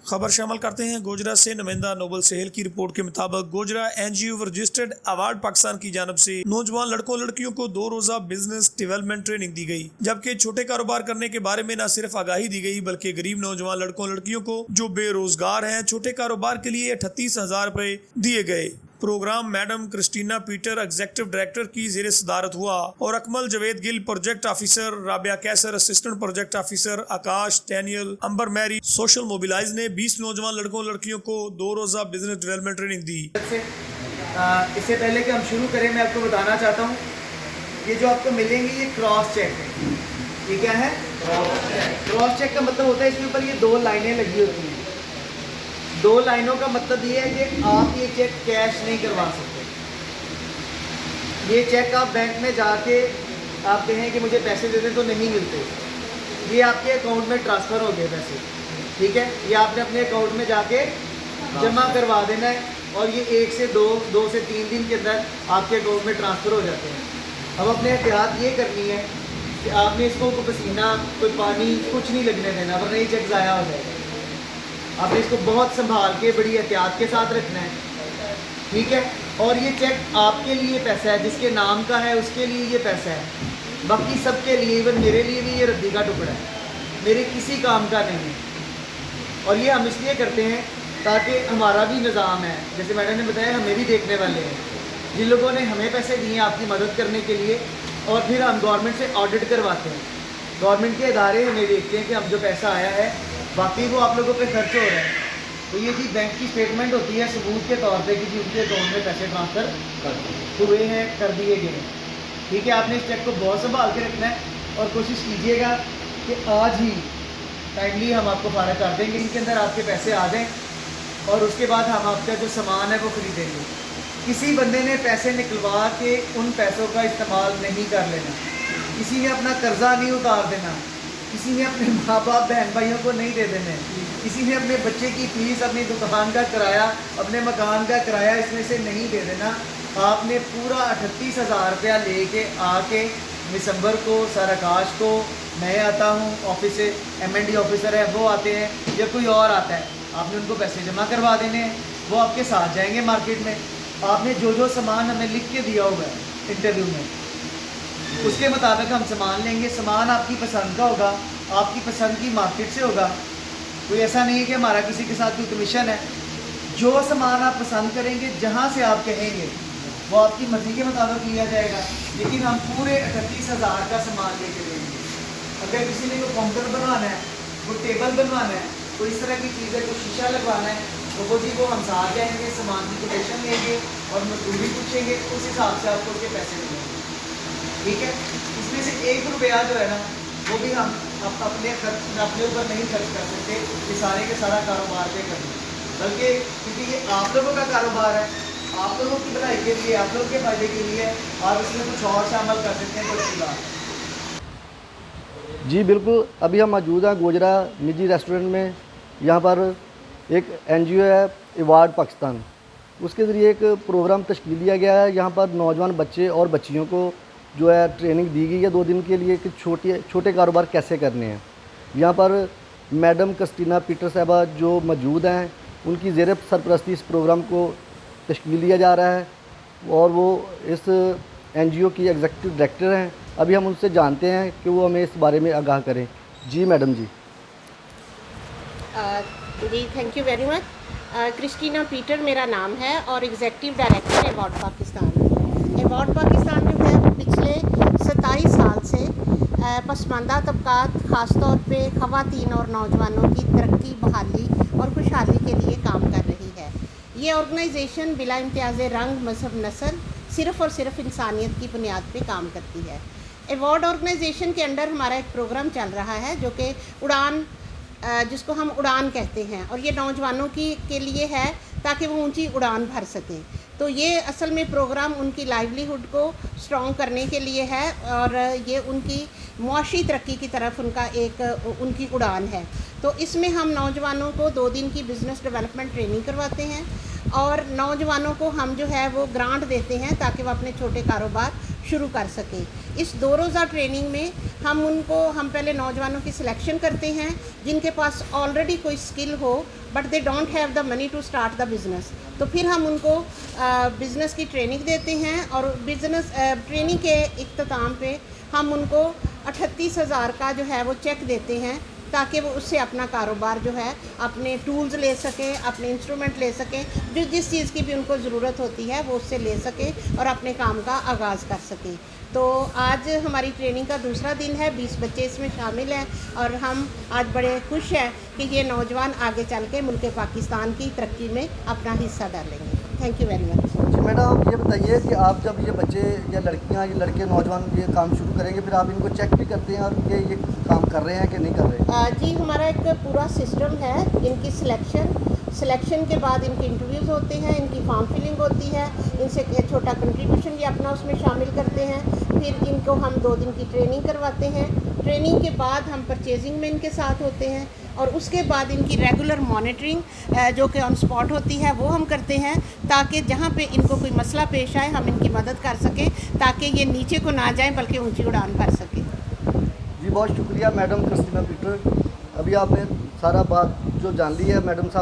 खबर शामिल करते हैं गोजरा से। नुमाइंदा नोबल सहेल की रिपोर्ट के मुताबिक Gojra NGO registered award Pakistan की जानब से नौजवान लड़कों लड़कियों को 2 रोजा बिजनेस डेवलपमेंट ट्रेनिंग दी गई, जबकि छोटे कारोबार करने के बारे में न सिर्फ आगाही दी गई बल्कि गरीब नौजवान लड़कों लड़कियों को जो बेरोजगार हैं छोटे कारोबार के लिए 38,000 रुपए दिए गए। Programme madam Christina Peter executive director की ज़ेरे सदारत हुआ और Akmal Javed Gill project officer, Rabia Qaiser assistant project officer, Akash, Daniel, Amber Mary social mobilise ने 20 नौजवान लड़कों लड़कियों को 2 रोजा बिजनेस डेवलपमेंट ट्रेनिंग दी। इससे पहले कि हम शुरू करें, मैं आपको बताना चाहता हूँ ये जो आपको मिलेंगे ये क्रॉस चेक है। ये क्या है? क्रॉस चेक का मतलब होता है इसके ऊपर ये 2 लाइनें लगी होती हैं। 2 लाइनों का मतलब ये है कि आप ये चेक कैश नहीं करवा सकते। ये चेक आप बैंक में जाके आप कहें कि मुझे पैसे दे दें तो नहीं मिलते। ये आपके अकाउंट में ट्रांसफ़र हो गए पैसे, ठीक है। ये आपने अपने अकाउंट में जाके जमा करवा देना है और ये 1 से 2 से 3 दिन के अंदर आपके अकाउंट में ट्रांसफ़र हो जाते हैं। अब अपने एहतियात ये करनी है कि आपने इसको कोई पसीना, कोई पानी, कुछ नहीं लगने देना, वरना ये चेक ज़ाया हो जाएगा। आपने इसको बहुत संभाल के बड़ी एहतियात के साथ रखना है, ठीक है। और ये चेक आपके लिए पैसा है, जिसके नाम का है उसके लिए ये पैसा है, बाकी सबके लिए, इवन मेरे लिए भी ये रद्दी का टुकड़ा है, मेरे किसी काम का नहीं है। और ये हम इसलिए करते हैं ताकि हमारा भी निज़ाम है, जैसे मैडम ने बताया, हमें भी देखने वाले हैं जिन लोगों ने हमें पैसे दिए आपकी मदद करने के लिए, और फिर हम गवर्नमेंट से ऑडिट करवाते हैं। गवर्नमेंट के इदारे हमें देखते हैं कि हम जो पैसा आया है बाकी वो आप लोगों पे खर्च हो रहा है, तो ये जी बैंक की स्टेटमेंट होती है सबूत के तौर पे कि जी उनके अकाउंट में पैसे ट्रांसफ़र हुए हैं, कर दिए गए हैं, ठीक है। आपने इस चेक को बहुत संभाल के रखना है और कोशिश कीजिएगा कि आज ही टाइमली हम आपको फारग कर देंगे, इनके अंदर आपके पैसे आ जाएँ और उसके बाद हम आपका जो सामान है वो खरीदेंगे। किसी बंदे ने पैसे निकलवा के उन पैसों का इस्तेमाल नहीं कर लेना, किसी ने अपना कर्जा नहीं उतार देना, किसी ने अपने माँ बाप बहन भाइयों को नहीं दे देने, किसी ने अपने बच्चे की फीस, अपनी दुकान का किराया, अपने मकान का किराया इसमें से नहीं दे देना। आपने पूरा 38,000 रुपया लेके आके दिसंबर को सर आकाश को, मैं आता हूँ ऑफिस से, MND ऑफिसर है वो आते हैं या कोई और आता है, आपने उनको पैसे जमा करवा देने हैं, वो आपके साथ जाएंगे मार्केट में। आपने जो जो सामान हमें लिख के दिया होगा इंटरव्यू में उसके मुताबिक हम सामान लेंगे। सामान आपकी पसंद का होगा, आपकी पसंद की मार्केट से होगा, कोई ऐसा नहीं है कि हमारा किसी के साथ कोई कमीशन है। जो सामान आप पसंद करेंगे, जहाँ से आप कहेंगे वो आपकी मर्ज़ी के मुताबिक लिया जाएगा, लेकिन हम पूरे 38,000 का सामान लेके देंगे। अगर किसी ने कोई काउंटर बनवाना है, कोई टेबल बनवाना है, कोई इस तरह की चीज़ है, कोई शीशा लगवाना है, तो वो जी वो हम साथ जाएंगे, सामान की कोटेशन लेंगे और मजदूरी पूछेंगे, उस हिसाब से आपको उसके पैसे मिलेंगे, ठीक है। इसमें से 1 रुपया जो है ना वो भी हम अपने ऊपर नहीं खर्च कर सकते, ये सारे के सारा कारोबार पे करना, बल्कि क्योंकि ये आप लोगों का कारोबार है, आप लोगों की भलाई के लिए, आप लोगों के फ़ायदे के लिए, आप इसमें कुछ और शामिल कर सकते हैं, तो अच्छी बात। जी बिल्कुल, अभी हम मौजूद हैं गोजरा निजी रेस्टोरेंट में। यहाँ पर एक NGO है अवार्ड पाकिस्तान, उसके ज़रिए एक प्रोग्राम तश्कील दिया गया है। यहाँ पर नौजवान बच्चे और बच्चियों को जो है ट्रेनिंग दी गई है 2 दिन के लिए कि छोटे कारोबार कैसे करने हैं। यहाँ पर मैडम क्रिस्टीना पीटर साहबा जो मौजूद हैं, उनकी ज़ेर सरपरस्ती इस प्रोग्राम को तश्कील दिया जा रहा है और वो इस NGO की एग्जीक्यूटिव डायरेक्टर हैं। अभी हम उनसे जानते हैं कि वो हमें इस बारे में आगाह करें। जी मैडम जी। जी thank you very much. Christina Peter मेरा नाम है और executive director Award Pakistan. Award Pakistan जो है वो पिछले 27 साल से पसमानदा तबकात, ख़ास तौर पे ख़वातीन और नौजवानों की तरक्की, बहाली और खुशहाली के लिए काम कर रही है। ये ऑर्गेनाइजेशन बिला इम्तियाज़ रंग, मज़हब, नस्ल सिर्फ़ और सिर्फ इंसानियत की बुनियाद पे काम करती है। अवार्ड ऑर्गेनाइजेशन के अंडर हमारा एक प्रोग्राम चल रहा है जो कि उड़ान, जिसको हम उड़ान कहते हैं, और ये नौजवानों के लिए है ताकि वो ऊंची उड़ान भर सकें। तो ये असल में प्रोग्राम उनकी लाइवलीहुड को स्ट्रॉन्ग करने के लिए है और ये उनकी मुआशी तरक्की की तरफ उनकी उड़ान है। तो इसमें हम नौजवानों को 2 दिन की बिज़नेस डेवलपमेंट ट्रेनिंग करवाते हैं और नौजवानों को हम जो है वो ग्रांट देते हैं ताकि वो अपने छोटे कारोबार शुरू कर सकें। इस 2 रोज़ा ट्रेनिंग में हम पहले नौजवानों की सिलेक्शन करते हैं जिनके पास ऑलरेडी कोई स्किल हो, but they don't have the money to start the business. तो फिर हम उनको बिज़नेस की ट्रेनिंग देते हैं और बिज़नेस ट्रेनिंग के इख्तिताम पे हम उनको 38,000 का जो है वो चेक देते हैं, ताकि वो उससे अपना कारोबार जो है, अपने टूल्स ले सकें, अपने इंस्ट्रूमेंट ले सकें, जो जिस चीज़ की भी उनको ज़रूरत होती है वो उससे ले सकें और अपने काम का आगाज़ कर सकें। तो आज हमारी ट्रेनिंग का दूसरा दिन है, 20 बच्चे इसमें शामिल हैं और हम आज बड़े खुश हैं कि ये नौजवान आगे चल के मुल्क पाकिस्तान की तरक्की में अपना हिस्सा डालेंगे। Thank you very much. जी मैडम, ये बताइए कि आप जब ये बच्चे या लड़कियां या लड़के नौजवान ये काम शुरू करेंगे, फिर आप इनको चेक भी करते हैं और ये काम कर रहे हैं कि नहीं कर रहे? जी हमारा एक पूरा सिस्टम है। इनकी सिलेक्शन के बाद इनके इंटरव्यूज़ होते हैं, इनकी फॉर्म फिलिंग होती है, इनसे एक छोटा कंट्रीब्यूशन ये अपना उसमें शामिल करते हैं। फिर इनको हम 2 दिन की ट्रेनिंग करवाते हैं। ट्रेनिंग के बाद हम परचेजिंग में इनके साथ होते हैं और उसके बाद इनकी रेगुलर मॉनिटरिंग जो कि ऑन स्पॉट होती है वो हम करते हैं, ताकि जहाँ पे इनको कोई मसला पेश आए हम इनकी मदद कर सकें, ताकि ये नीचे को ना जाएं बल्कि ऊंची उड़ान भर सकें। जी बहुत शुक्रिया मैडम क्रिस्टीना पीटर। अभी आपने सारा बात जो जान ली है मैडम साहब।